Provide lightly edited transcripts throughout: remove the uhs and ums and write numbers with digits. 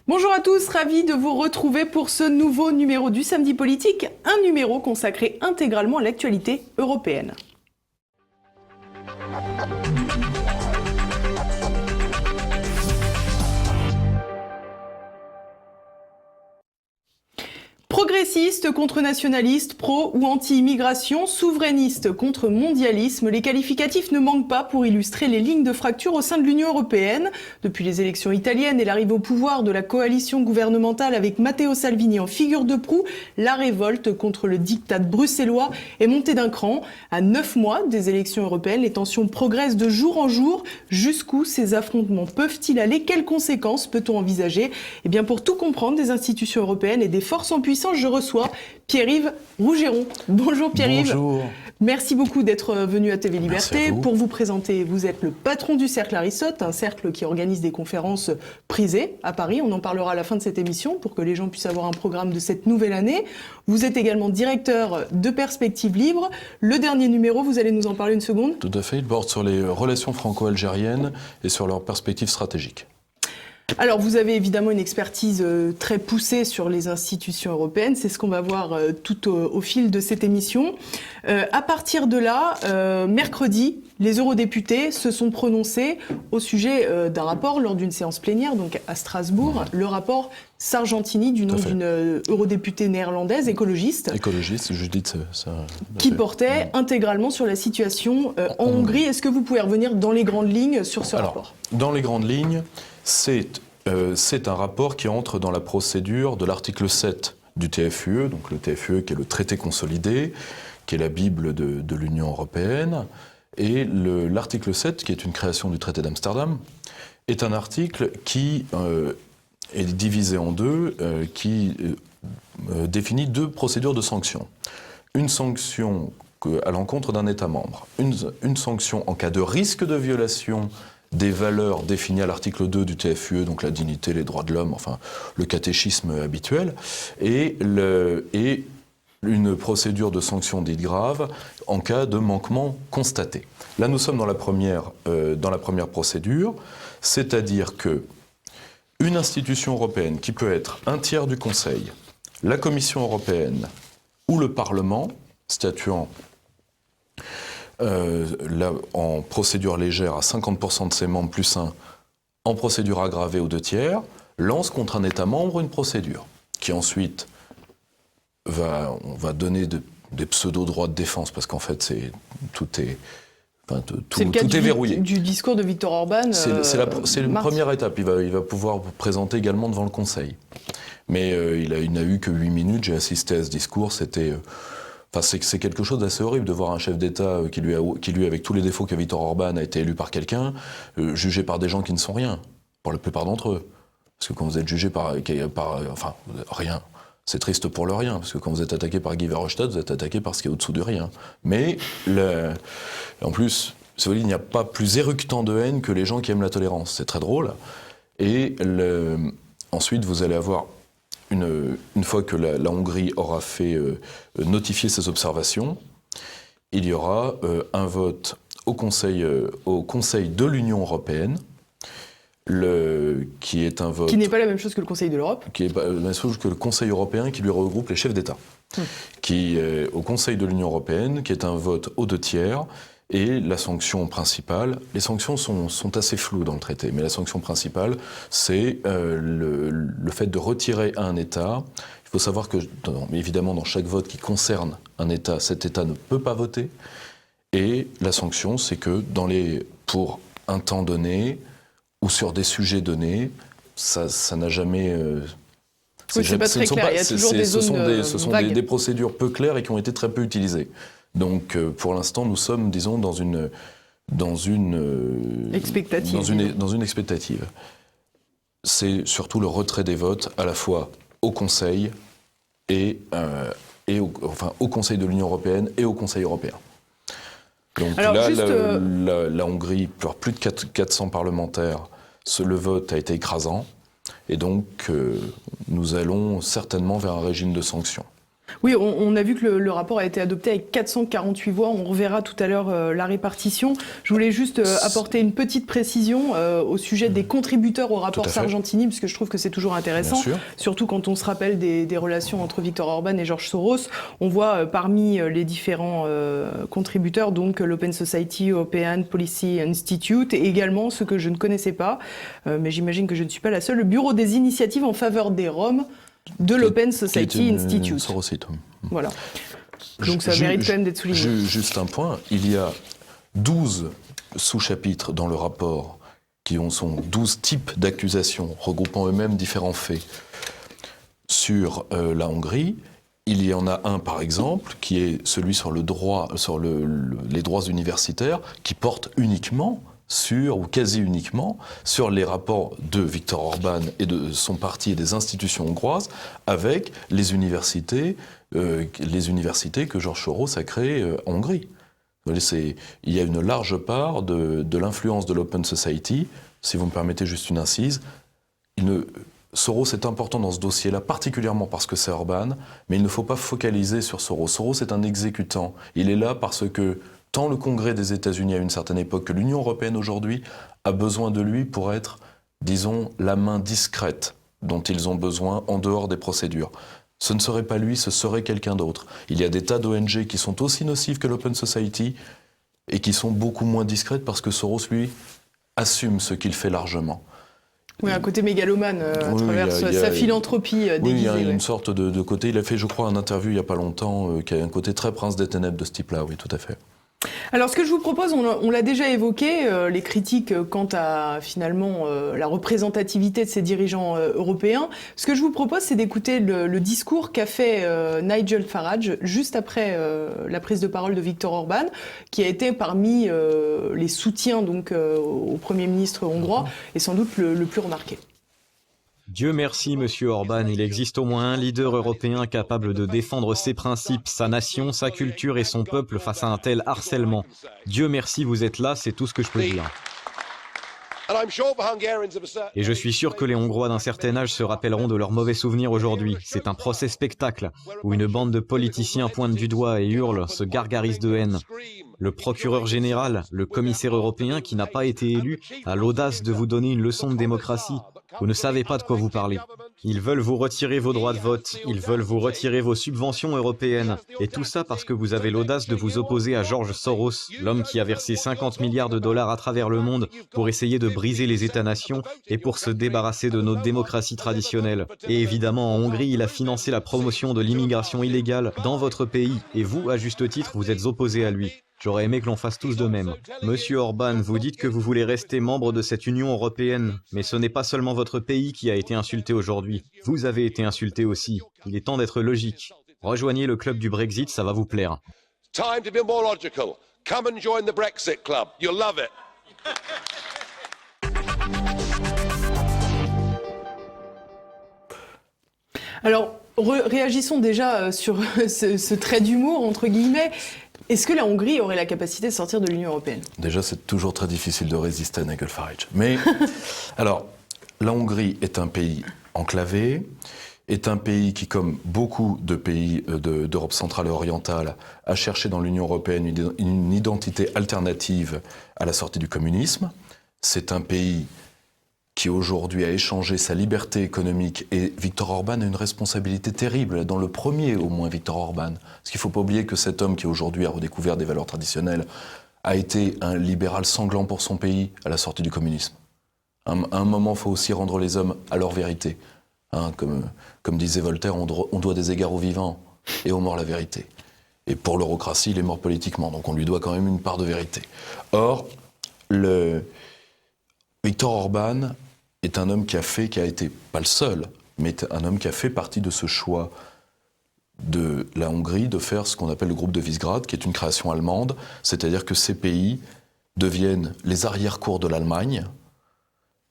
Bonjour à tous, ravi de vous retrouver pour ce nouveau numéro du Samedi Politique, un numéro consacré intégralement à l'actualité européenne. Progressistes contre nationalistes, pro ou anti-immigration, souverainistes contre mondialisme, les qualificatifs ne manquent pas pour illustrer les lignes de fracture au sein de l'Union européenne. Depuis les élections italiennes et l'arrivée au pouvoir de la coalition gouvernementale avec Matteo Salvini en figure de proue, la révolte contre le diktat bruxellois est montée d'un cran. À 9 mois des élections européennes, les tensions progressent de jour en jour. Jusqu'où ces affrontements peuvent-ils aller? Quelles conséquences peut-on envisager? Eh bien, pour tout comprendre des institutions européennes et des forces en puissance, je reçois Pierre-Yves Rougeron. Bonjour Pierre-Yves. Bonjour. Merci beaucoup d'être venu à TV Liberté. Vous. Pour vous présenter, vous êtes le patron du Cercle Aristote, un cercle qui organise des conférences prisées à Paris. On en parlera à la fin de cette émission pour que les gens puissent avoir un programme de cette nouvelle année. Vous êtes également directeur de Perspectives Libres. Le dernier numéro, vous allez nous en parler une seconde? Tout à fait, il porte sur les relations franco-algériennes et sur leurs perspectives stratégiques. Alors, vous avez évidemment une expertise très poussée sur les institutions européennes. C'est ce qu'on va voir tout au fil de cette émission. À partir de là, mercredi, les eurodéputés se sont prononcés au sujet d'un rapport lors d'une séance plénière, donc à Strasbourg, le rapport Sargentini, du nom d'une eurodéputée néerlandaise, écologiste. Écologiste, Judith, qui portait intégralement sur la situation en Hongrie. Est-ce que vous pouvez revenir dans les grandes lignes sur ce rapport? Dans les grandes lignes, c'est un rapport qui entre dans la procédure de l'article 7 du TFUE, donc le TFUE qui est le traité consolidé, qui est la Bible de l'Union européenne, et l'article 7, qui est une création du traité d'Amsterdam, est un article qui est divisé en deux, qui définit deux procédures de sanctions. Une sanction à l'encontre d'un État membre, une sanction en cas de risque de violation des valeurs définies à l'article 2 du TFUE, donc la dignité, les droits de l'homme, enfin le catéchisme habituel, et une procédure de sanction dite grave en cas de manquement constaté. Là, nous sommes dans la première procédure, c'est-à-dire que une institution européenne qui peut être un tiers du Conseil, la Commission européenne ou le Parlement, statuant en procédure légère à 50% de ses membres plus 1, en procédure aggravée aux 2 tiers, lance contre un État membre une procédure qui ensuite on va donner des pseudo-droits de défense parce qu'en fait tout est verrouillé. Du discours de Viktor Orban. C'est une première étape. Il va pouvoir vous présenter également devant le Conseil. Mais il n'a eu que 8 minutes. J'ai assisté à ce discours. C'était... c'est quelque chose d'assez horrible de voir un chef d'État qui, lui, avec tous les défauts que Viktor Orban, a été élu par quelqu'un, jugé par des gens qui ne sont rien, pour la plupart d'entre eux. Parce que quand vous êtes jugé par rien, c'est triste pour le rien, parce que quand vous êtes attaqué par Guy Verhofstadt, vous êtes attaqué par ce qui est au-dessous du rien. Mais, en plus, il n'y a pas plus éructant de haine que les gens qui aiment la tolérance. C'est très drôle. Et ensuite, vous allez avoir... Une fois que la Hongrie aura fait notifier ses observations, il y aura un vote au Conseil de l'Union européenne, qui est un vote... Qui n'est pas la même chose que le Conseil de l'Europe. Qui n'est pas la même chose que le Conseil européen qui lui regroupe les chefs d'État. Qui est au Conseil de l'Union européenne, qui est un vote aux 2 tiers, et la sanction principale, les sanctions sont assez floues dans le traité, mais la sanction principale, c'est le fait de retirer à un État. Il faut savoir que, évidemment, dans chaque vote qui concerne un État, cet État ne peut pas voter. Et la sanction, c'est que pour un temps donné, ou sur des sujets donnés, ça n'a jamais... Oui, c'est pas très clair, il y a toujours des zones Ce sont vagues. des procédures peu claires et qui ont été très peu utilisées. Donc, pour l'instant, nous sommes, disons, dans une expectative. Dans une expectative. C'est surtout le retrait des votes, à la fois au Conseil au Conseil de l'Union européenne et au Conseil européen. Donc alors, là, la Hongrie, pour plus de 400 parlementaires, le vote a été écrasant, et donc nous allons certainement vers un régime de sanctions. Oui, on a vu que le rapport a été adopté avec 448 voix. On reverra tout à l'heure la répartition. Je voulais juste apporter une petite précision au sujet des contributeurs au rapport Sargentini, parce que je trouve que c'est toujours intéressant, surtout quand on se rappelle des relations entre Viktor Orban et George Soros. On voit parmi les différents contributeurs, donc l'Open Society European Policy Institute, et également ce que je ne connaissais pas, mais j'imagine que je ne suis pas la seule, le Bureau des initiatives en faveur des Roms de l'Open Society Institute. Voilà. Donc ça mérite quand même d'être souligné. Juste un point, il y a 12 sous-chapitres dans le rapport qui sont 12 types d'accusations regroupant eux-mêmes différents faits. Sur la Hongrie, il y en a un par exemple qui est celui sur le droit, sur les droits universitaires, qui porte uniquement ou quasi uniquement, sur les rapports de Viktor Orban et de son parti et des institutions hongroises avec les universités que George Soros a créées en Hongrie. Il y a une large part de l'influence de l'Open Society. Si vous me permettez juste une incise, Soros est important dans ce dossier-là, particulièrement parce que c'est Orban, mais il ne faut pas focaliser sur Soros. Soros est un exécutant. Il est là parce que tant le Congrès des États-Unis à une certaine époque que l'Union européenne aujourd'hui a besoin de lui pour être, disons, la main discrète dont ils ont besoin en dehors des procédures. Ce ne serait pas lui, ce serait quelqu'un d'autre. Il y a des tas d'ONG qui sont aussi nocives que l'Open Society et qui sont beaucoup moins discrètes parce que Soros, lui, assume ce qu'il fait largement. Oui, un côté mégalomane à travers sa philanthropie déguisée. Oui, il y a une sorte de côté. Il a fait, je crois, un interview il n'y a pas longtemps qui a un côté très prince des ténèbres de ce type-là, oui, tout à fait. Alors ce que je vous propose, on l'a déjà évoqué, les critiques quant à finalement la représentativité de ces dirigeants européens. Ce que je vous propose, c'est d'écouter le discours qu'a fait Nigel Farage juste après la prise de parole de Viktor Orban, qui a été parmi les soutiens donc au Premier ministre hongrois et sans doute le plus remarqué. Dieu merci, monsieur Orban, il existe au moins un leader européen capable de défendre ses principes, sa nation, sa culture et son peuple face à un tel harcèlement. Dieu merci, vous êtes là, c'est tout ce que je peux dire. Et je suis sûr que les Hongrois d'un certain âge se rappelleront de leurs mauvais souvenirs aujourd'hui. C'est un procès spectacle, où une bande de politiciens pointe du doigt et hurle, se gargarise de haine. Le procureur général, le commissaire européen qui n'a pas été élu, a l'audace de vous donner une leçon de démocratie. Vous ne savez pas de quoi vous parlez. Ils veulent vous retirer vos droits de vote, ils veulent vous retirer vos subventions européennes. Et tout ça parce que vous avez l'audace de vous opposer à George Soros, l'homme qui a versé 50 milliards de dollars à travers le monde pour essayer de briser les États-nations et pour se débarrasser de nos démocraties traditionnelles. Et évidemment, en Hongrie, il a financé la promotion de l'immigration illégale dans votre pays. Et vous, à juste titre, vous êtes opposé à lui. J'aurais aimé que l'on fasse tous de même. Monsieur Orban, vous dites que vous voulez rester membre de cette Union européenne, mais ce n'est pas seulement votre pays qui a été insulté aujourd'hui. Vous avez été insulté aussi. Il est temps d'être logique. Rejoignez le club du Brexit, ça va vous plaire. Time to be more logical. Come and join the Brexit club. You'll love it. Alors, réagissons déjà sur ce trait d'humour, entre guillemets. Est-ce que la Hongrie aurait la capacité de sortir de l'Union européenne ? Déjà, c'est toujours très difficile de résister à Nigel Farage. Mais, alors, la Hongrie est un pays enclavé, est un pays qui, comme beaucoup de pays d'Europe centrale et orientale, a cherché dans l'Union européenne une identité alternative à la sortie du communisme. C'est un pays qui aujourd'hui a échangé sa liberté économique, et Viktor Orban a une responsabilité terrible, dans le premier au moins Viktor Orban. Parce qu'il ne faut pas oublier que cet homme qui aujourd'hui a redécouvert des valeurs traditionnelles a été un libéral sanglant pour son pays à la sortie du communisme. À un moment, il faut aussi rendre les hommes à leur vérité. Hein, comme disait Voltaire, on doit des égards aux vivants et aux morts la vérité. Et pour l'eurocratie, il est mort politiquement, donc on lui doit quand même une part de vérité. Or, Viktor Orban est un homme qui a été, pas le seul, mais un homme qui a fait partie de ce choix de la Hongrie de faire ce qu'on appelle le groupe de Visegrad, qui est une création allemande, c'est-à-dire que ces pays deviennent les arrière-cours de l'Allemagne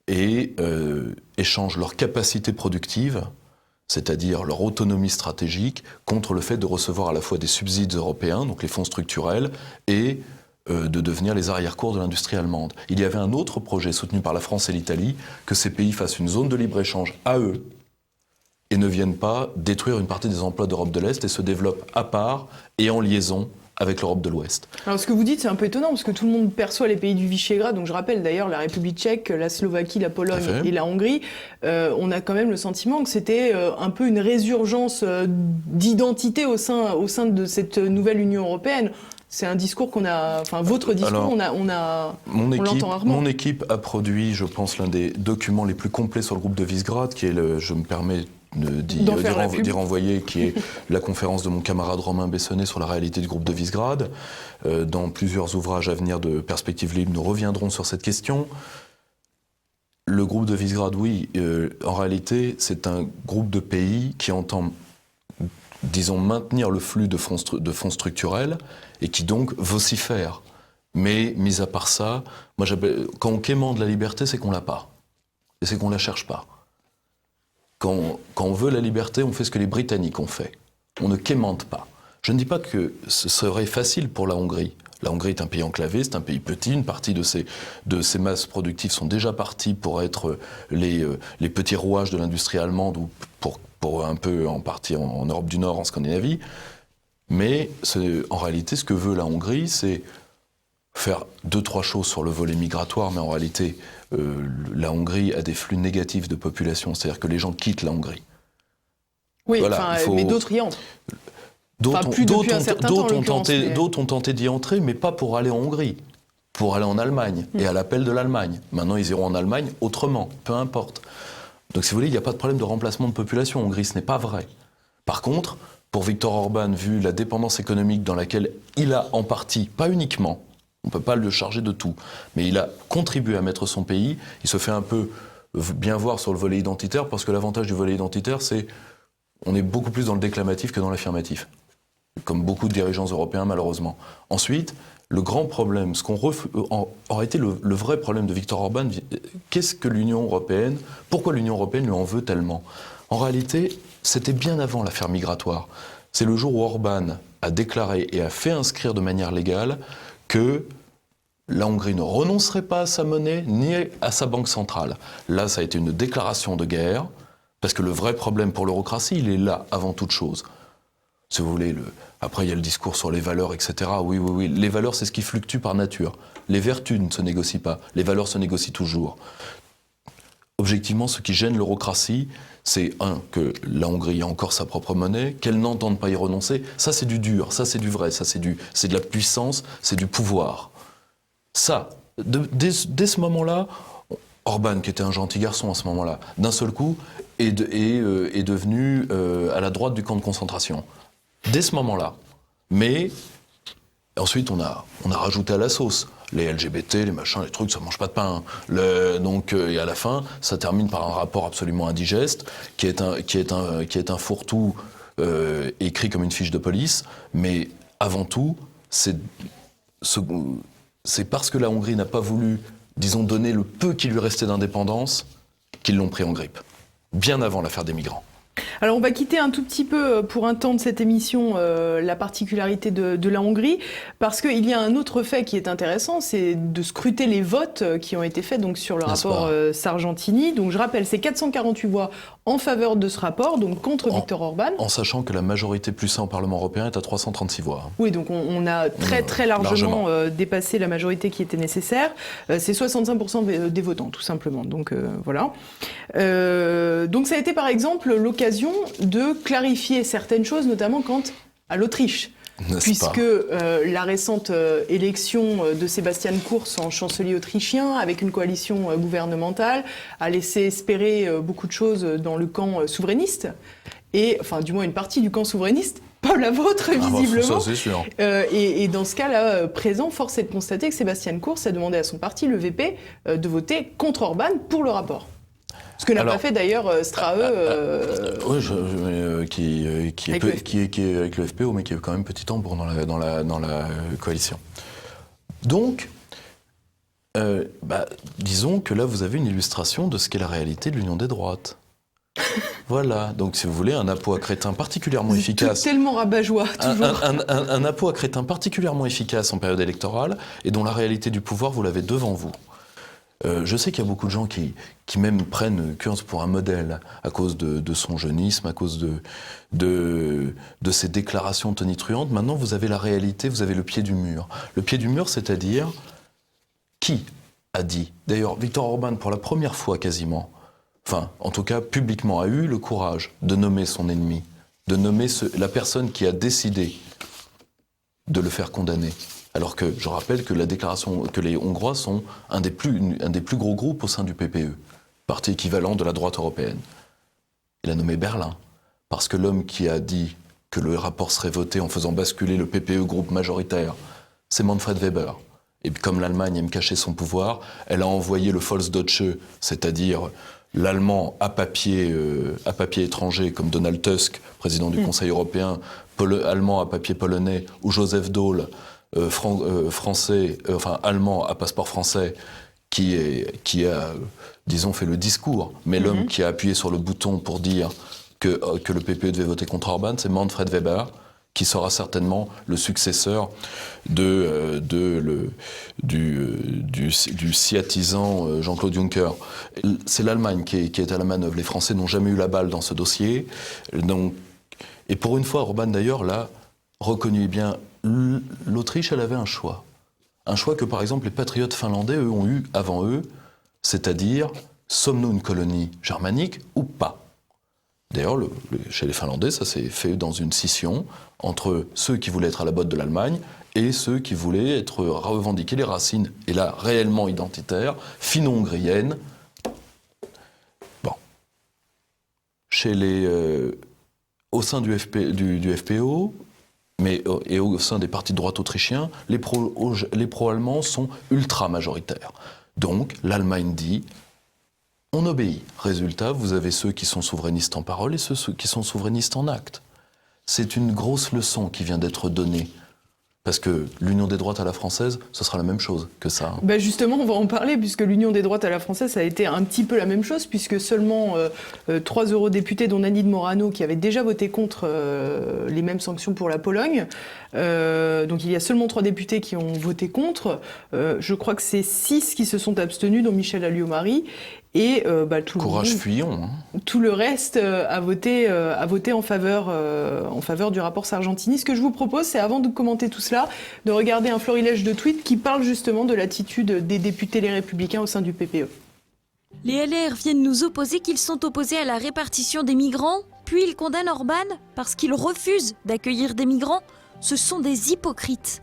et échangent leur capacité productive, c'est-à-dire leur autonomie stratégique, contre le fait de recevoir à la fois des subsides européens, donc les fonds structurels, et de devenir les arrière-cours de l'industrie allemande. Il y avait un autre projet soutenu par la France et l'Italie, que ces pays fassent une zone de libre-échange à eux, et ne vienne pas détruire une partie des emplois d'Europe de l'Est et se développe à part et en liaison avec l'Europe de l'Ouest. Alors ce que vous dites, c'est un peu étonnant, parce que tout le monde perçoit les pays du Visegrad, donc je rappelle d'ailleurs la République tchèque, la Slovaquie, la Pologne et la Hongrie, on a quand même le sentiment que c'était un peu une résurgence d'identité au sein de cette nouvelle Union européenne. C'est un discours qu'on a, enfin votre discours, Alors, on l'entend rarement. Mon équipe a produit, je pense, l'un des documents les plus complets sur le groupe de Visegrad, qui est je me permets d'y renvoyer, qui est la conférence de mon camarade Romain Bessonnet sur la réalité du groupe de Visegrad. Dans plusieurs ouvrages à venir de Perspectives Libres, nous reviendrons sur cette question. Le groupe de Visegrad, oui, en réalité, c'est un groupe de pays qui entend, disons, maintenir le flux de fonds structurels et qui donc vocifère. Mais, mis à part ça, moi, quand on quémande la liberté, c'est qu'on l'a pas. Et c'est qu'on la cherche pas. Quand on veut la liberté, on fait ce que les Britanniques ont fait. On ne quémande pas. Je ne dis pas que ce serait facile pour la Hongrie. La Hongrie est un pays enclavé, c'est un pays petit. Une partie de ses masses productives sont déjà parties pour être les petits rouages de l'industrie allemande ou pour un peu en partie en Europe du Nord, en Scandinavie. Mais en réalité, ce que veut la Hongrie, c'est faire 2-3 choses sur le volet migratoire, mais en réalité, la Hongrie a des flux négatifs de population, c'est-à-dire que les gens quittent la Hongrie. Oui, voilà, mais d'autres y entrent. D'autres ont tenté d'y entrer, mais pas pour aller en Hongrie, pour aller en Allemagne, et à l'appel de l'Allemagne. Maintenant, ils iront en Allemagne autrement, peu importe. Donc, si vous voulez, il n'y a pas de problème de remplacement de population en Hongrie, ce n'est pas vrai. Par contre, pour Viktor Orban, vu la dépendance économique dans laquelle il a en partie, pas uniquement, on ne peut pas le charger de tout, mais il a contribué à mettre son pays, il se fait un peu bien voir sur le volet identitaire, parce que l'avantage du volet identitaire, c'est on est beaucoup plus dans le déclamatif que dans l'affirmatif, comme beaucoup de dirigeants européens, malheureusement. Ensuite, le grand problème, en réalité, le vrai problème de Viktor Orban, qu'est-ce que l'Union européenne, pourquoi l'Union européenne lui en veut tellement ? En réalité, c'était bien avant l'affaire migratoire. C'est le jour où Orban a déclaré et a fait inscrire de manière légale que la Hongrie ne renoncerait pas à sa monnaie ni à sa banque centrale. Là, ça a été une déclaration de guerre, parce que le vrai problème pour l'eurocratie, il est là, avant toute chose. Si vous voulez, après il y a le discours sur les valeurs, etc. Oui, les valeurs, c'est ce qui fluctue par nature. Les vertus ne se négocient pas, les valeurs se négocient toujours. Objectivement, ce qui gêne l'eurocratie, c'est que la Hongrie a encore sa propre monnaie, qu'elle n'entende pas y renoncer. Ça, c'est du dur, ça, c'est du vrai, ça, c'est de la puissance, c'est du pouvoir. Ça, dès ce moment-là, Orban, qui était un gentil garçon à ce moment-là, d'un seul coup, est devenu à la droite du camp de concentration. Dès ce moment-là. Mais ensuite, on a rajouté à la sauce les LGBT, les machins, les trucs, ça mange pas de pain. Et à la fin, ça termine par un rapport absolument indigeste, qui est un fourre-tout écrit comme une fiche de police. Mais avant tout, c'est parce que la Hongrie n'a pas voulu, disons, donner le peu qui lui restait d'indépendance, qu'ils l'ont pris en grippe. Bien avant l'affaire des migrants. Alors on va quitter un tout petit peu pour un temps de cette émission la particularité de la Hongrie, parce qu'il y a un autre fait qui est intéressant, c'est de scruter les votes qui ont été faits donc, sur le rapport Sargentini. Donc je rappelle, c'est 448 voix en faveur de ce rapport, donc contre Viktor Orban. En sachant que la majorité plus au Parlement européen est à 336 voix. Oui, donc on a très largement dépassé la majorité qui était nécessaire. C'est 65% des votants, tout simplement. Donc voilà. Donc ça a été par exemple l'occasion de clarifier certaines choses, notamment quant à l'Autriche. Puisque la récente élection de Sebastian Kurz en chancelier autrichien, avec une coalition gouvernementale, a laissé espérer beaucoup de choses dans le camp souverainiste, enfin du moins une partie du camp souverainiste, pas la vôtre visiblement. Ça, c'est sûr. Et dans ce cas-là présent, force est de constater que Sebastian Kurz a demandé à son parti, le VP, de voter contre Orban pour le rapport. Ce que n'a pas fait d'ailleurs Strahe, qui est avec le FPO, mais qui est quand même petit tambour dans la coalition. Donc, disons que là, vous avez une illustration de ce qu'est la réalité de l'union des droites. Voilà, donc si vous voulez, un appôt à crétin particulièrement efficace. Tellement rabat-joie, toujours. Un appôt à crétin particulièrement efficace en période électorale, et dont la réalité du pouvoir, vous l'avez devant vous. Je sais qu'il y a beaucoup de gens qui même prennent Kurz pour un modèle à cause de son jeunisme, à cause de ses déclarations tonitruantes. Maintenant, vous avez la réalité, vous avez le pied du mur. Le pied du mur, c'est-à-dire qui a dit. D'ailleurs, Viktor Orban, pour la première fois quasiment, enfin, en tout cas publiquement, a eu le courage de nommer son ennemi, de nommer la personne qui a décidé de le faire condamner. Alors que je rappelle que que les Hongrois sont un des plus gros groupes au sein du PPE, parti équivalent de la droite européenne. Il a nommé Berlin, parce que l'homme qui a dit que le rapport serait voté en faisant basculer le PPE groupe majoritaire, c'est Manfred Weber. Et puis comme l'Allemagne aime cacher son pouvoir, elle a envoyé le Volksdeutsche, c'est-à-dire l'allemand à papier étranger, comme Donald Tusk, président du Conseil européen, allemand à papier polonais, ou Joseph Daul, allemand à passeport français, qui a, disons, fait le discours, mais l'homme qui a appuyé sur le bouton pour dire que le PPE devait voter contre Orban, c'est Manfred Weber, qui sera certainement le successeur du sciatisant Jean-Claude Juncker. C'est l'Allemagne qui est à la manœuvre. Les Français n'ont jamais eu la balle dans ce dossier. Donc, et pour une fois, Orban d'ailleurs l'a reconnu. Eh bien, l'Autriche, elle avait un choix. Un choix que, par exemple, les patriotes finlandais, eux, ont eu avant eux, c'est-à-dire, sommes-nous une colonie germanique ou pas ? D'ailleurs, chez les Finlandais, ça s'est fait dans une scission entre ceux qui voulaient être à la botte de l'Allemagne et ceux qui voulaient revendiquer les racines, et là, réellement identitaires, finno-hongriennes. Bon. Au sein du FPO, et au sein des partis de droite autrichiens, les pro-allemands sont ultra-majoritaires. Donc, l'Allemagne dit... on obéit. Résultat, vous avez ceux qui sont souverainistes en parole et ceux qui sont souverainistes en acte. C'est une grosse leçon qui vient d'être donnée. Parce que l'union des droites à la française, ce sera la même chose que ça. Bah justement, on va en parler, puisque l'union des droites à la française, ça a été un petit peu la même chose, puisque seulement 3 eurodéputés, dont Nadine Morano, qui avait déjà voté contre les mêmes sanctions pour la Pologne. Donc il y a seulement 3 députés qui ont voté contre. Je crois que c'est 6 qui se sont abstenus, dont Michel Alliot-Marie. Et Courage Fillon. Tout le reste a voté en faveur du rapport Sargentini. Ce que je vous propose, c'est avant de commenter tout cela, de regarder un florilège de tweets qui parlent justement de l'attitude des députés Les Républicains au sein du PPE. Les LR viennent nous opposer qu'ils sont opposés à la répartition des migrants, puis ils condamnent Orban parce qu'il refuse d'accueillir des migrants. Ce sont des hypocrites.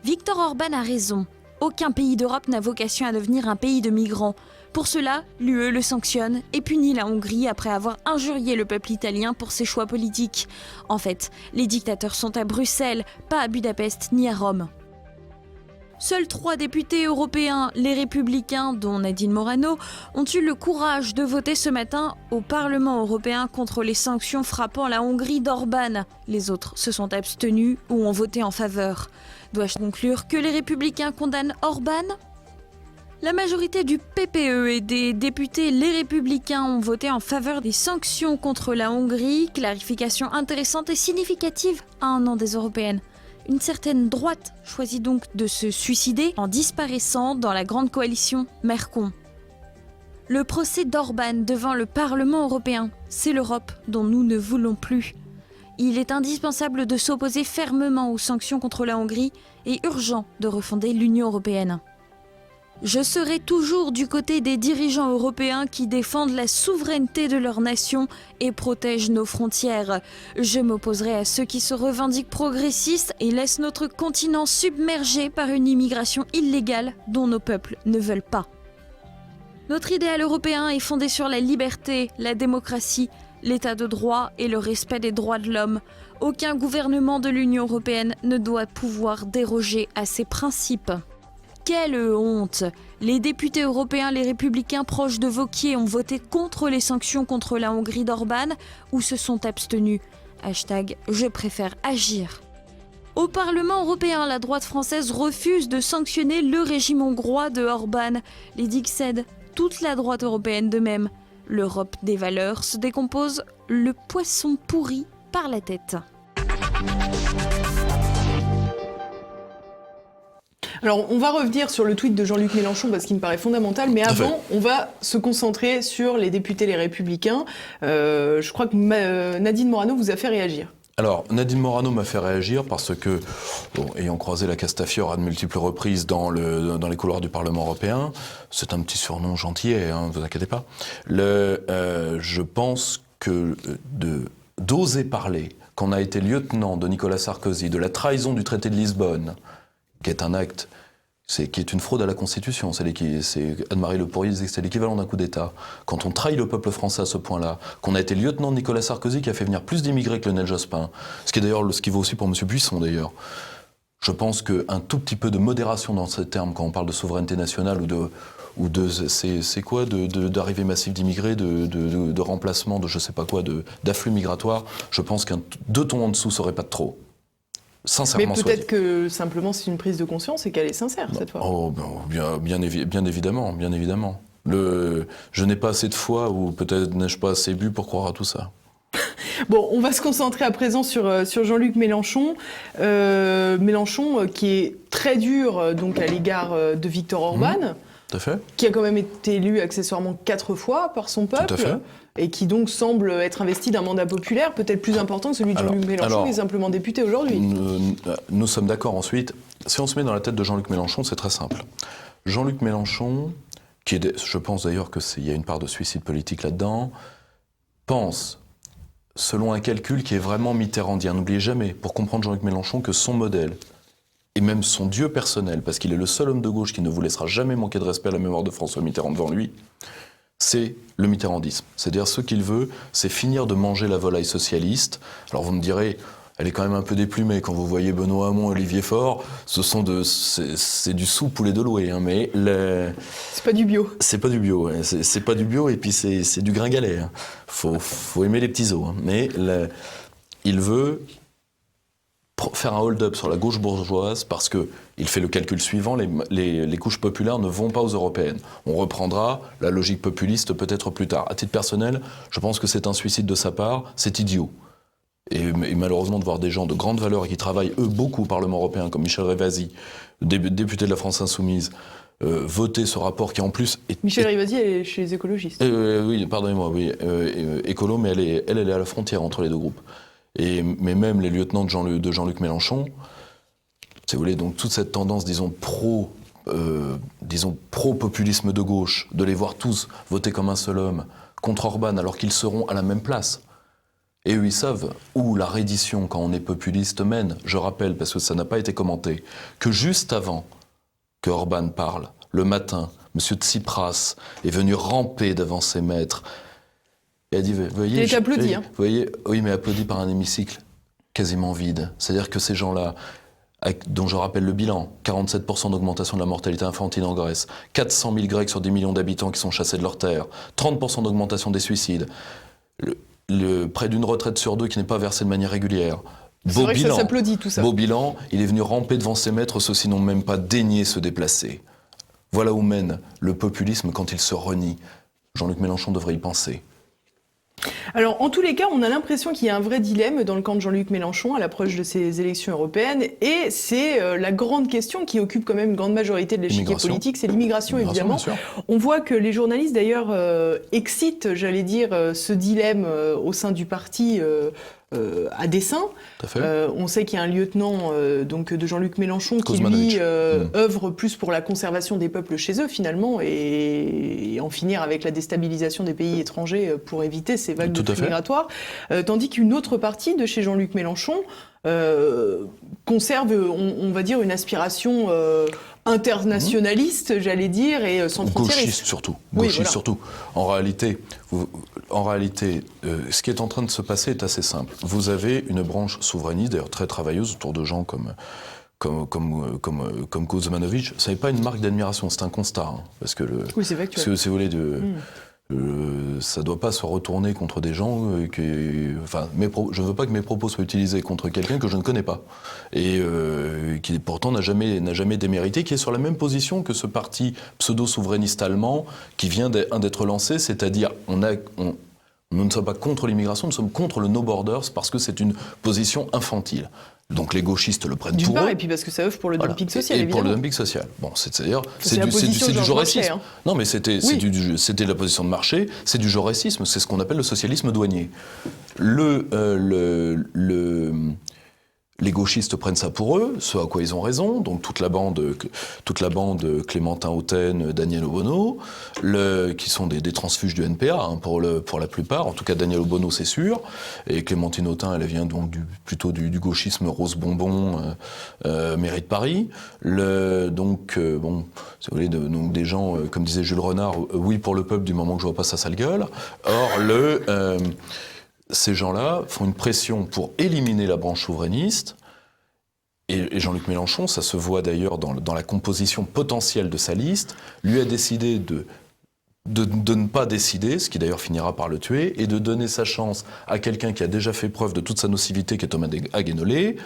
Viktor Orban a raison. Aucun pays d'Europe n'a vocation à devenir un pays de migrants. Pour cela, l'UE le sanctionne et punit la Hongrie après avoir injurié le peuple italien pour ses choix politiques. En fait, les dictateurs sont à Bruxelles, pas à Budapest ni à Rome. Seuls 3 députés européens, les Républicains, dont Nadine Morano, ont eu le courage de voter ce matin au Parlement européen contre les sanctions frappant la Hongrie d'Orban. Les autres se sont abstenus ou ont voté en faveur. Dois-je conclure que les Républicains condamnent Orban ? La majorité du PPE et des députés Les Républicains ont voté en faveur des sanctions contre la Hongrie, clarification intéressante et significative à un an des européennes. Une certaine droite choisit donc de se suicider en disparaissant dans la grande coalition Mercon. Le procès d'Orban devant le Parlement européen, c'est l'Europe dont nous ne voulons plus. Il est indispensable de s'opposer fermement aux sanctions contre la Hongrie et urgent de refonder l'Union européenne. Je serai toujours du côté des dirigeants européens qui défendent la souveraineté de leur nation et protègent nos frontières. Je m'opposerai à ceux qui se revendiquent progressistes et laissent notre continent submergé par une immigration illégale dont nos peuples ne veulent pas. Notre idéal européen est fondé sur la liberté, la démocratie, l'état de droit et le respect des droits de l'homme. Aucun gouvernement de l'Union européenne ne doit pouvoir déroger à ces principes. Quelle honte! Les députés européens, les Républicains proches de Wauquiez ont voté contre les sanctions contre la Hongrie d'Orban ou se sont abstenus. #je préfère agir. Au Parlement européen, la droite française refuse de sanctionner le régime hongrois de Orban. Les digues cèdent, toute la droite européenne de même. L'Europe des valeurs se décompose, le poisson pourri par la tête. Alors, on va revenir sur le tweet de Jean-Luc Mélenchon parce qu'il me paraît fondamental, mais avant, on va se concentrer sur les députés Les Républicains. Je crois que Nadine Morano vous a fait réagir. Alors, Nadine Morano m'a fait réagir parce que, ayant croisé la Castafiore à de multiples reprises dans les couloirs du Parlement européen, c'est un petit surnom gentillet, ne vous inquiétez pas. Je pense que d'oser parler qu'on a été lieutenant de Nicolas Sarkozy, de la trahison du traité de Lisbonne, qui est un acte, qui est une fraude à la Constitution. Anne-Marie Le Pourrier disait que c'est l'équivalent d'un coup d'État. Quand on trahit le peuple français à ce point-là, qu'on a été lieutenant de Nicolas Sarkozy qui a fait venir plus d'immigrés que Lionel Jospin, ce qui vaut aussi pour M. Buisson d'ailleurs. Je pense qu'un tout petit peu de modération dans ces termes, quand on parle de souveraineté nationale d'arrivée massive d'immigrés, de remplacement, de je sais pas quoi, d'afflux migratoires, je pense qu'un 2 tons en dessous serait pas de trop. Sincèrement. Mais peut-être que simplement c'est une prise de conscience et qu'elle est sincère cette fois. Oh, bien évidemment, bien évidemment. Je n'ai pas assez de foi, ou peut-être n'ai-je pas assez bu pour croire à tout ça. Bon, on va se concentrer à présent sur Jean-Luc Mélenchon. Mélenchon qui est très dur donc à l'égard de Viktor Orban. Tout à fait. Qui a quand même été élu accessoirement 4 fois par son peuple. Tout à fait. Et qui donc semble être investi d'un mandat populaire peut-être plus important que celui de Jean-Luc Mélenchon, qui est simplement député aujourd'hui. Nous sommes d'accord ensuite. Si on se met dans la tête de Jean-Luc Mélenchon, c'est très simple. Jean-Luc Mélenchon, je pense d'ailleurs qu'il y a une part de suicide politique là-dedans, pense, selon un calcul qui est vraiment mitterrandien. N'oubliez jamais, pour comprendre Jean-Luc Mélenchon, que son modèle, et même son Dieu personnel, parce qu'il est le seul homme de gauche qui ne vous laissera jamais manquer de respect à la mémoire de François Mitterrand devant lui, c'est le mitterrandisme. C'est-à-dire ce qu'il veut, c'est finir de manger la volaille socialiste. Alors vous me direz, elle est quand même un peu déplumée quand vous voyez Benoît Hamon, Olivier Faure, c'est du sous-poulet de loué, hein, mais c'est pas du bio. C'est pas du bio, hein, c'est pas du bio et puis c'est du gringalet. Hein. Faut aimer les petits os. Hein, mais il veut faire un hold-up sur la gauche bourgeoise parce qu'il fait le calcul suivant, les couches populaires ne vont pas aux européennes. On reprendra la logique populiste peut-être plus tard. À titre personnel, je pense que c'est un suicide de sa part, c'est idiot. Et malheureusement de voir des gens de grande valeur et qui travaillent eux beaucoup au Parlement européen, comme Michel Rivasi, député de la France Insoumise, voter ce rapport qui en plus... Michel Rivasi est chez les écologistes. Oui, pardonnez-moi, oui, écolo, mais elle est à la frontière entre les deux groupes. Mais même les lieutenants de Jean-Luc Mélenchon, si vous voulez, donc toute cette tendance, disons, pro-populisme de gauche, de les voir tous voter comme un seul homme contre Orban, alors qu'ils seront à la même place. Et eux, ils savent où la reddition, quand on est populiste, mène. Je rappelle, parce que ça n'a pas été commenté, que juste avant que Orban parle, le matin, M. Tsipras est venu ramper devant ses maîtres. Et a dit, voyez, il est applaudi. Vous voyez, oui, mais applaudi par un hémicycle quasiment vide. C'est-à-dire que ces gens-là, dont je rappelle le bilan, 47% d'augmentation de la mortalité infantile en Grèce, 400 000 Grecs sur 10 millions d'habitants qui sont chassés de leurs terres, 30% d'augmentation des suicides, près d'une retraite sur 2 qui n'est pas versée de manière régulière. C'est vrai que ça s'applaudit tout ça. Beau bilan, il est venu ramper devant ses maîtres, ceux-ci n'ont même pas daigné se déplacer. Voilà où mène le populisme quand il se renie. Jean-Luc Mélenchon devrait y penser. Alors, en tous les cas, on a l'impression qu'il y a un vrai dilemme dans le camp de Jean-Luc Mélenchon à l'approche de ces élections européennes, et c'est la grande question qui occupe quand même une grande majorité de l'échiquier politique, c'est l'immigration, évidemment. On voit que les journalistes, d'ailleurs, excitent, j'allais dire, ce dilemme au sein du parti à dessein. On sait qu'il y a un lieutenant donc de Jean-Luc Mélenchon qui, lui, œuvre plus pour la conservation des peuples chez eux, finalement, et en finir avec la déstabilisation des pays étrangers pour éviter ces vagues de flux migratoires. Tandis qu'une autre partie de chez Jean-Luc Mélenchon conserve, on va dire, une aspiration internationaliste, j'allais dire, et sans frontières. Gauchiste surtout. Gauchiste surtout. En réalité, ce qui est en train de se passer est assez simple. Vous avez une branche souverainiste, d'ailleurs très travailleuse, autour de gens comme Kuzmanovic. Ce n'est pas une marque d'admiration, c'est un constat. Hein, parce que c'est factuel. Parce que, si vous voulez, ça ne doit pas se retourner contre des gens je ne veux pas que mes propos soient utilisés contre quelqu'un que je ne connais pas et qui pourtant n'a jamais démérité, qui est sur la même position que ce parti pseudo-souverainiste allemand qui vient d'être lancé, c'est-à-dire Nous ne sommes pas contre l'immigration, nous sommes contre le no borders parce que c'est une position infantile. Donc les gauchistes le prennent pour eux. Et puis parce que ça œuvre pour le Voilà. dumping social, et évidemment. pour le dumping social. Bon, c'est-à-dire, C'est la position de du Georges jaurécisme. Marchais, hein. Non, mais c'était la position de marché, c'est du jaurécisme, c'est ce qu'on appelle le socialisme douanier. Les gauchistes prennent ça pour eux, ce à quoi ils ont raison, donc toute la bande Clémentin Autain, Daniel Obono, qui sont des transfuges du NPA, hein, pour la plupart, en tout cas Daniel Obono c'est sûr, et Clémentine Autain elle vient donc plutôt du gauchisme rose bonbon, mairie de Paris, donc si vous voulez, donc des gens, comme disait Jules Renard, oui pour le peuple du moment que je vois pas sa sale gueule, or ces gens-là font une pression pour éliminer la branche souverainiste. Et Jean-Luc Mélenchon, ça se voit d'ailleurs dans la composition potentielle de sa liste, lui a décidé de ne pas décider, ce qui d'ailleurs finira par le tuer, et de donner sa chance à quelqu'un qui a déjà fait preuve de toute sa nocivité, qui est Thomas Aguenolé,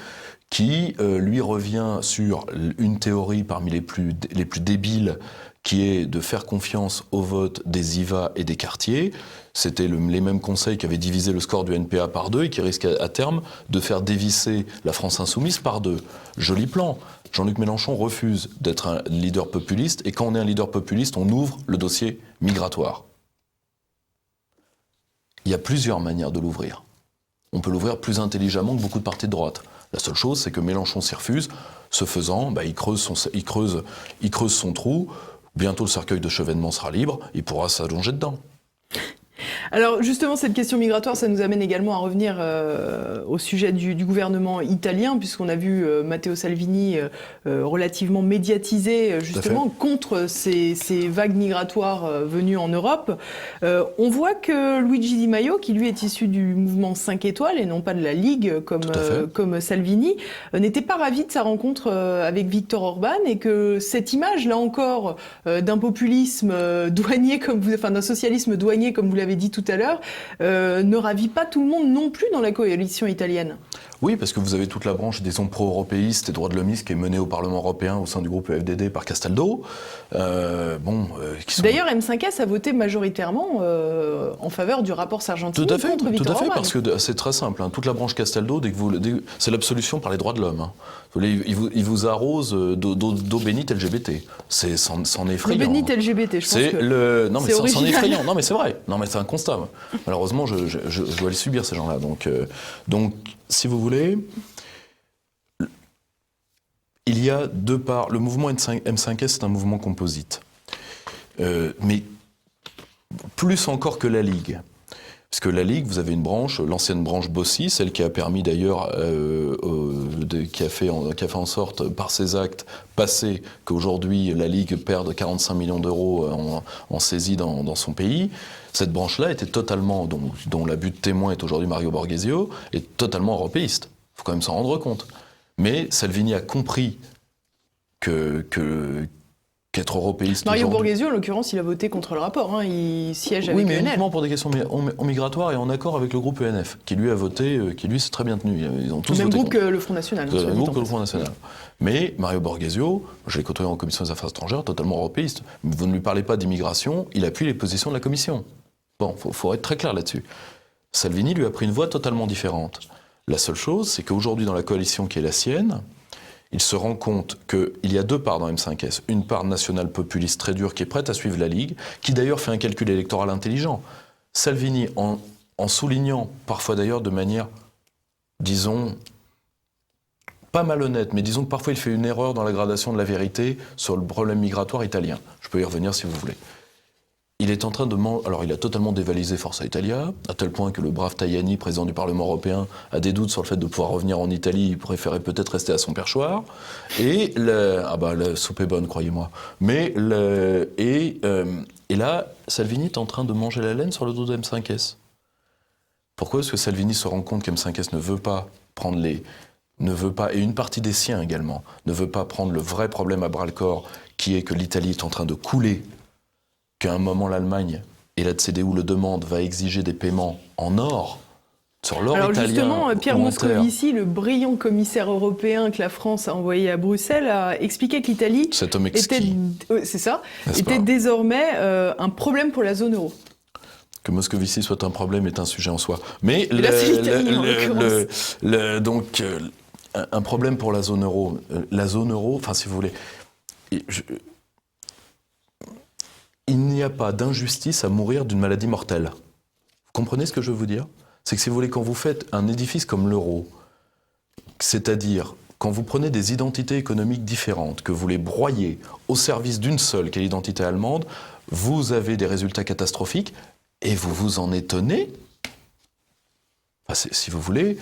qui lui revient sur une théorie parmi les plus débiles, qui est de faire confiance au vote des IVA et des quartiers. C'était les mêmes conseils qui avaient divisé le score du NPA par 2 et qui risquaient à terme de faire dévisser la France insoumise par 2. Joli plan. Jean-Luc Mélenchon refuse d'être un leader populiste, et quand on est un leader populiste, on ouvre le dossier migratoire. Il y a plusieurs manières de l'ouvrir. On peut l'ouvrir plus intelligemment que beaucoup de partis de droite. La seule chose, c'est que Mélenchon s'y refuse. Ce faisant, il creuse son trou. Bientôt, le cercueil de Chevènement sera libre. Il pourra s'allonger dedans. Alors justement, cette question migratoire, ça nous amène également à revenir au sujet du gouvernement italien, puisqu'on a vu Matteo Salvini relativement médiatisé justement contre ces vagues migratoires venues en Europe. On voit que Luigi Di Maio, qui lui est issu du mouvement 5 étoiles et non pas de la Ligue comme Salvini, n'était pas ravi de sa rencontre avec Viktor Orban, et que cette image, là encore, d'un populisme douanier, d'un socialisme douanier, comme vous l'avez dit tout à l'heure, ne ravit pas tout le monde non plus dans la coalition italienne. Oui, parce que vous avez toute la branche, disons, pro-européistes et droits de l'hommiste qui est menée au Parlement européen au sein du groupe FDD par Castaldo. D'ailleurs, M5S a voté majoritairement en faveur du rapport Sargentini contre Viktor Orban. Tout à fait, parce que c'est très simple. Hein, toute la branche Castaldo, c'est l'absolution par les droits de l'homme. Hein. Il vous arrose d'eau bénite LGBT. C'en est effrayant. D'eau bénite LGBT, je pense que non, mais c'en est effrayant. Non, mais c'est vrai. Non, mais c'est un constat. Malheureusement, je dois les subir, ces gens-là. Donc, si vous voulez, il y a deux parts. Le mouvement M5S, c'est un mouvement composite. Mais plus encore que la Ligue. Parce que la Ligue, vous avez une branche, l'ancienne branche Bossi, celle qui a permis d'ailleurs, qui a fait en sorte, par ses actes passés, qu'aujourd'hui la Ligue perde 45 millions d'euros en saisie dans son pays. Cette branche-là était totalement, dont l'abus de témoin est aujourd'hui Mario Borghesio, est totalement européiste. Il faut quand même s'en rendre compte. Mais Salvini a compris qu'être européiste Mario Borghesio, en l'occurrence, il a voté contre le rapport. Hein. Il siège avec ENF. Oui, mais uniquement pour des questions migratoires et en accord avec le groupe ENF, qui lui a voté, qui lui s'est très bien tenu. Ils ont tous le même voté groupe contre. Que le Front National. Le même groupe que le Front National. Mais Mario Borghesio, je l'ai côtoyé en commission des affaires étrangères, totalement européiste. Vous ne lui parlez pas d'immigration, il appuie les positions de la commission. Bon, faut être très clair là-dessus. Salvini lui a pris une voie totalement différente. La seule chose, c'est qu'aujourd'hui, dans la coalition qui est la sienne, il se rend compte qu'il y a deux parts dans M5S. Une part nationale populiste très dure qui est prête à suivre la Ligue, qui d'ailleurs fait un calcul électoral intelligent. Salvini, en soulignant, parfois d'ailleurs de manière, disons, pas malhonnête, mais disons que parfois il fait une erreur dans la gradation de la vérité sur le problème migratoire italien. Je peux y revenir si vous voulez. Il est en train de... Alors, il a totalement dévalisé Forza Italia, à tel point que le brave Tajani, président du Parlement européen, a des doutes sur le fait de pouvoir revenir en Italie. Il préférait peut-être rester à son perchoir. Et la soupe est bonne, croyez-moi. Mais et là, Salvini est en train de manger la laine sur le dos de M5S. Pourquoi est-ce que Salvini se rend compte qu'M5S ne veut pas prendre et une partie des siens également, ne veut pas prendre le vrai problème à bras-le-corps, qui est que l'Italie est en train de couler, qu'à un moment l'Allemagne, et la CDU le demande, va exiger des paiements en or sur l'or italien. Alors justement, Pierre Moscovici, le brillant commissaire européen que la France a envoyé à Bruxelles, a expliqué que l'Italie était désormais un problème pour la zone euro. Que Moscovici soit un problème est un sujet en soi. Mais là, c'est l'Italie, en l'occurrence. donc, un problème pour la zone euro. La zone euro, enfin, si vous voulez, il n'y a pas d'injustice à mourir d'une maladie mortelle. Vous comprenez ce que je veux vous dire ? C'est que si vous voulez, quand vous faites un édifice comme l'euro, c'est-à-dire quand vous prenez des identités économiques différentes, que vous les broyez au service d'une seule, qui est l'identité allemande, vous avez des résultats catastrophiques et vous vous en étonnez. Enfin, si vous voulez,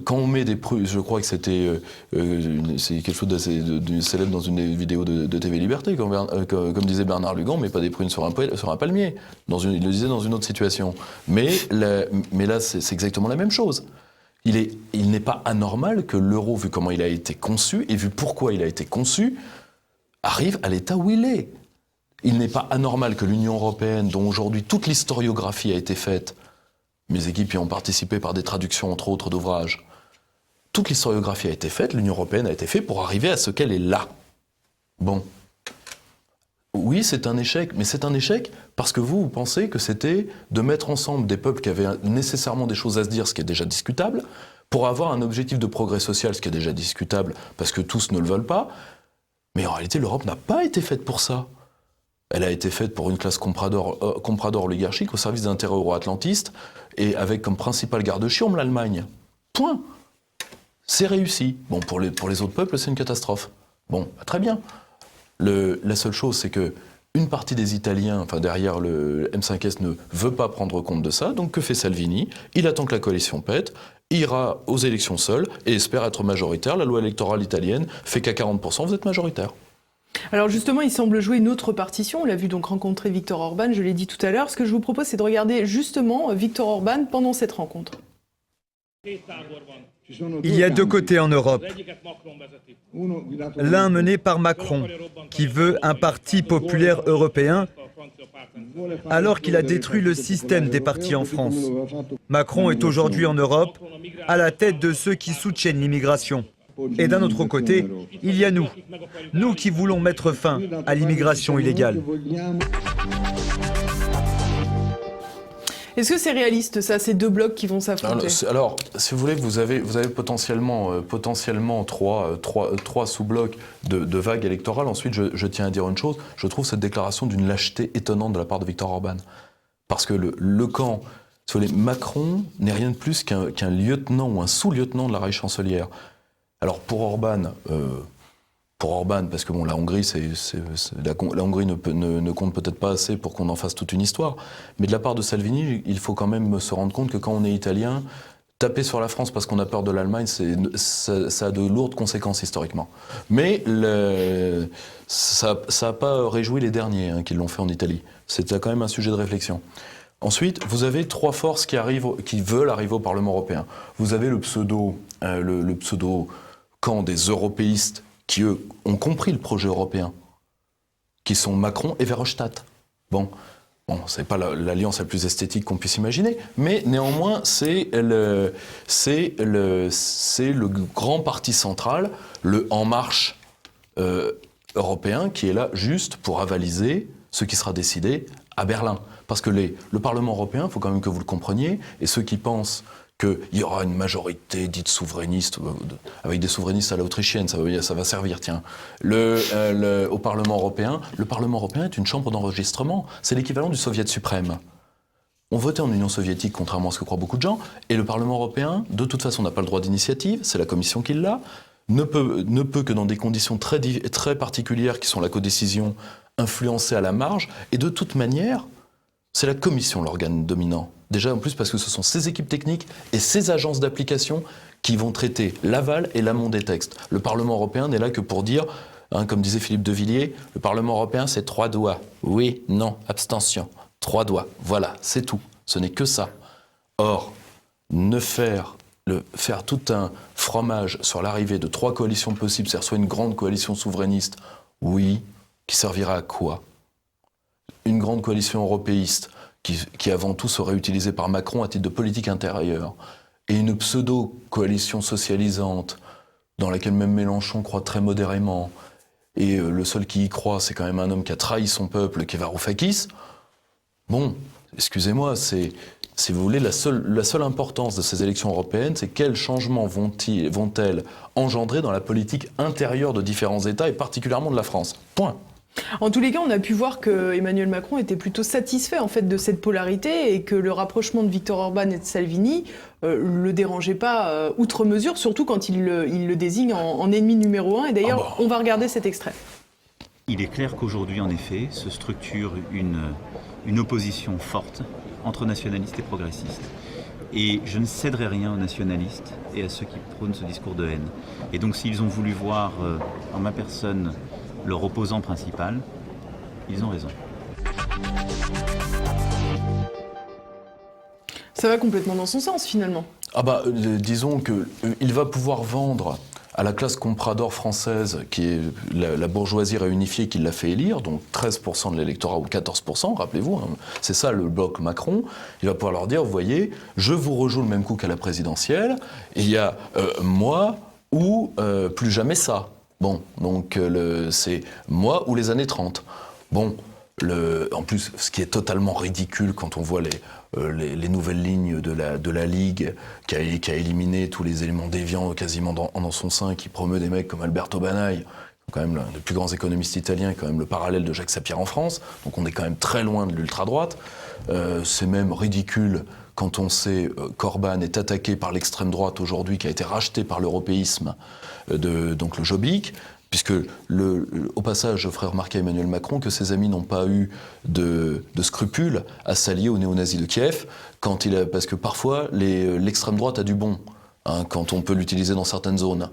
quand on met des prunes, je crois que c'est quelque chose d'assez célèbre dans une vidéo de TV Liberté, comme disait Bernard Lugan, mais pas des prunes sur un palmier. Il le disait dans une autre situation. Mais là, c'est exactement la même chose. Il n'est pas anormal que l'euro, vu comment il a été conçu, et vu pourquoi il a été conçu, arrive à l'état où il est. Il n'est pas anormal que l'Union européenne, dont aujourd'hui toute l'historiographie a été faite, mes équipes y ont participé par des traductions, entre autres, d'ouvrages, toute l'historiographie a été faite, l'Union européenne a été faite pour arriver à ce qu'elle est là. Bon. Oui, c'est un échec, mais c'est un échec parce que vous pensez que c'était de mettre ensemble des peuples qui avaient nécessairement des choses à se dire, ce qui est déjà discutable, pour avoir un objectif de progrès social, ce qui est déjà discutable, parce que tous ne le veulent pas. Mais en réalité, l'Europe n'a pas été faite pour ça. Elle a été faite pour une classe comprador oligarchique au service d'intérêts euro-atlantistes et avec comme principal garde-chiourme l'Allemagne. Point. C'est réussi. Bon, pour les autres peuples, c'est une catastrophe. Bon, très bien. La seule chose, c'est que une partie des Italiens, enfin derrière le M5S, ne veut pas prendre compte de ça. Donc que fait Salvini ? Il attend que la coalition pète, ira aux élections seul et espère être majoritaire. La loi électorale italienne fait qu'à 40%, vous êtes majoritaire. Alors justement, il semble jouer une autre partition. On l'a vu donc rencontrer Viktor Orban, je l'ai dit tout à l'heure. Ce que je vous propose, c'est de regarder justement Viktor Orban pendant cette rencontre. Il y a deux côtés en Europe. L'un mené par Macron, qui veut un parti populaire européen, alors qu'il a détruit le système des partis en France. Macron est aujourd'hui en Europe à la tête de ceux qui soutiennent l'immigration. Et d'un autre côté, il y a nous qui voulons mettre fin à l'immigration illégale. Est-ce que c'est réaliste, ça, ces deux blocs qui vont s'affronter ? Alors, si vous voulez, vous avez potentiellement trois sous-blocs de vagues électorales. Ensuite, je tiens à dire une chose, je trouve cette déclaration d'une lâcheté étonnante de la part de Viktor Orban. Parce que le camp, si vous voulez, Macron n'est rien de plus qu'un lieutenant ou un sous-lieutenant de la Reichschancelière. Alors pour Orban, parce que bon, la Hongrie, la Hongrie ne compte peut-être pas assez pour qu'on en fasse toute une histoire, mais de la part de Salvini, il faut quand même se rendre compte que quand on est italien, taper sur la France parce qu'on a peur de l'Allemagne, ça a de lourdes conséquences historiquement. Mais ça n'a pas réjoui les derniers qui l'ont fait en Italie. C'était quand même un sujet de réflexion. Ensuite, vous avez trois forces qui veulent arriver au Parlement européen. Vous avez le pseudo camp des européistes qui, eux, ont compris le projet européen, qui sont Macron et Verhofstadt. Bon, c'est pas l'alliance la plus esthétique qu'on puisse imaginer, mais néanmoins, c'est le grand parti central, le En Marche européen, qui est là juste pour avaliser ce qui sera décidé à Berlin. Parce que le Parlement européen, il faut quand même que vous le compreniez, et ceux qui pensent qu'il y aura une majorité dite souverainiste, avec des souverainistes à l'autrichienne, ça va servir, tiens. Au Parlement européen, le Parlement européen est une chambre d'enregistrement. C'est l'équivalent du Soviet suprême. On votait en Union soviétique, contrairement à ce que croient beaucoup de gens, et le Parlement européen, de toute façon, n'a pas le droit d'initiative, c'est la Commission qui l'a, ne peut que dans des conditions très particulières, qui sont la codécision, influencer à la marge, et de toute manière, c'est la Commission l'organe dominant. Déjà, en plus, parce que ce sont ces équipes techniques et ces agences d'application qui vont traiter l'aval et l'amont des textes. Le Parlement européen n'est là que pour dire, comme disait Philippe de Villiers, le Parlement européen, c'est 3 doigts. Oui, non, abstention. 3 doigts. Voilà, c'est tout. Ce n'est que ça. Or, faire tout un fromage sur l'arrivée de 3 coalitions possibles, c'est-à-dire soit une grande coalition souverainiste, oui, qui servira à quoi ? Une grande coalition européiste qui avant tout serait utilisée par Macron à titre de politique intérieure, et une pseudo-coalition socialisante dans laquelle même Mélenchon croit très modérément, et le seul qui y croit, c'est quand même un homme qui a trahi son peuple, qui est Varoufakis. Bon, excusez-moi, si vous voulez, la seule importance de ces élections européennes, c'est quels changements vont-elles engendrer dans la politique intérieure de différents États, et particulièrement de la France. Point. En tous les cas, on a pu voir que Emmanuel Macron était plutôt satisfait en fait de cette polarité et que le rapprochement de Viktor Orban et de Salvini le dérangeait pas outre mesure, surtout quand il le désigne en ennemi numéro 1. Et d'ailleurs, on va regarder cet extrait. Il est clair qu'aujourd'hui, en effet, se structure une opposition forte entre nationalistes et progressistes. Et je ne céderai rien aux nationalistes et à ceux qui prônent ce discours de haine. Et donc s'ils ont voulu voir en ma personne leur opposant principal, ils ont raison. Ça va complètement dans son sens finalement. Disons qu'il va pouvoir vendre à la classe comprador française, qui est la bourgeoisie réunifiée qui l'a fait élire, donc 13% de l'électorat ou 14%, rappelez-vous, hein, c'est ça le bloc Macron, il va pouvoir leur dire, vous voyez, je vous rejoue le même coup qu'à la présidentielle, et il y a moi ou plus jamais ça. Bon, donc c'est moi ou les années 30. Bon, en plus, ce qui est totalement ridicule quand on voit les nouvelles lignes de la Ligue qui a éliminé tous les éléments déviants quasiment dans son sein, qui promeut des mecs comme Alberto Banaï, quand même l'un des plus grands économistes italiens, quand même le parallèle de Jacques Sapir en France, donc on est quand même très loin de l'ultra-droite. C'est même ridicule quand on sait qu'Orban est attaqué par l'extrême droite aujourd'hui, qui a été racheté par l'européisme, donc le Jobbik, puisque au passage, je ferai remarquer à Emmanuel Macron que ses amis n'ont pas eu de scrupules à s'allier aux néo-nazis de Kiev, parce que parfois l'extrême droite a du bon, hein, quand on peut l'utiliser dans certaines zones.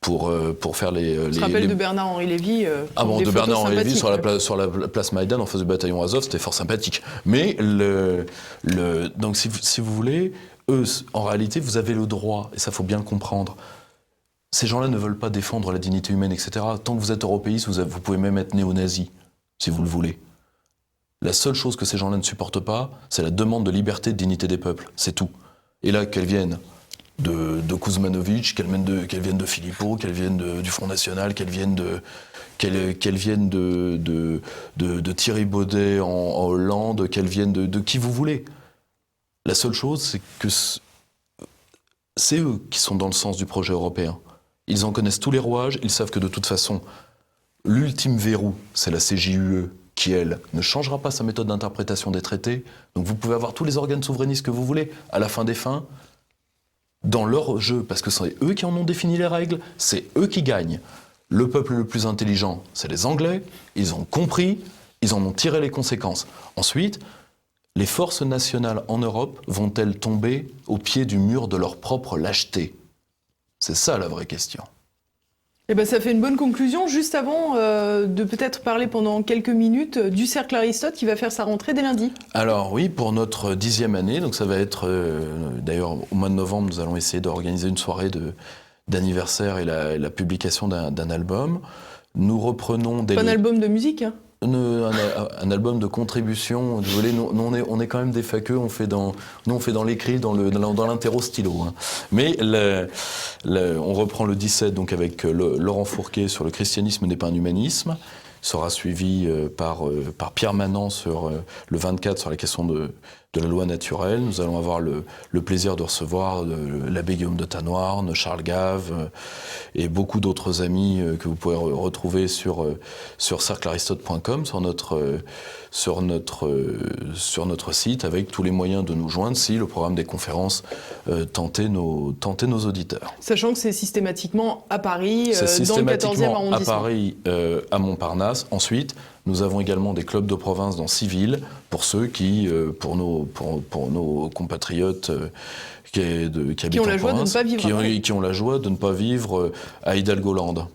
Pour faire Je me rappelle de Bernard-Henri Lévy. De Bernard-Henri Lévy sur la place Maïdan en face du bataillon Azov, c'était fort sympathique. Mais donc si vous voulez, eux, en réalité, vous avez le droit, et ça faut bien le comprendre. Ces gens-là ne veulent pas défendre la dignité humaine, etc. Tant que vous êtes européiste, vous pouvez même être néo-nazi, si vous le voulez. La seule chose que ces gens-là ne supportent pas, c'est la demande de liberté et de dignité des peuples. C'est tout. Et là, qu'elles viennent de Kuzmanovic, qu'elles viennent de Philippot, qu'elles viennent du Front National, qu'elles viennent de Thierry Baudet en Hollande, qu'elles viennent de qui vous voulez. La seule chose, c'est que c'est eux qui sont dans le sens du projet européen. Ils en connaissent tous les rouages, ils savent que de toute façon, l'ultime verrou, c'est la CJUE, qui, elle, ne changera pas sa méthode d'interprétation des traités. Donc vous pouvez avoir tous les organes souverainistes que vous voulez, à la fin des fins, dans leur jeu, parce que c'est eux qui en ont défini les règles, c'est eux qui gagnent. Le peuple le plus intelligent, c'est les Anglais, ils ont compris, ils en ont tiré les conséquences. Ensuite, les forces nationales en Europe vont-elles tomber au pied du mur de leur propre lâcheté ? C'est ça la vraie question. Eh ben, ça fait une bonne conclusion, juste avant de peut-être parler pendant quelques minutes du Cercle Aristote qui va faire sa rentrée dès lundi. Alors oui, pour notre 10e année, donc ça va être, d'ailleurs au mois de novembre, nous allons essayer d'organiser une soirée d'anniversaire et la publication d'un album. Nous reprenons des... Pas un album de musique, hein. Un album de contribution. Désolé, nous on est quand même des faqueux, on fait dans l'écrit, dans l'interro stylo. Hein. Mais on reprend le 17 donc avec Laurent Fourquet sur le christianisme n'est pas un humanisme. Sera suivi par Pierre Manant sur le 24 sur la question de la loi naturelle. Nous allons avoir le plaisir de recevoir l'abbé Guillaume de Tanoirne, Charles Gave et beaucoup d'autres amis que vous pouvez retrouver sur cerclearistote.com, sur notre site, avec tous les moyens de nous joindre si le programme des conférences tentait nos auditeurs. Sachant que c'est systématiquement à Paris, dans le 14e arrondissement. À Paris, à Montparnasse. Ensuite, nous avons également des clubs de province dans 6 villes pour ceux qui, pour nos compatriotes qui habitent en province, qui ont la joie de ne pas vivre à Hidalgo-Land.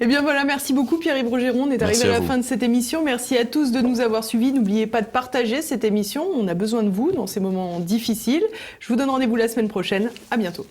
Eh bien voilà, merci beaucoup Pierre-Yves Rogeron. On est arrivé à la fin de cette émission. Merci à tous de nous avoir suivis. N'oubliez pas de partager cette émission. On a besoin de vous dans ces moments difficiles. Je vous donne rendez-vous la semaine prochaine. À bientôt.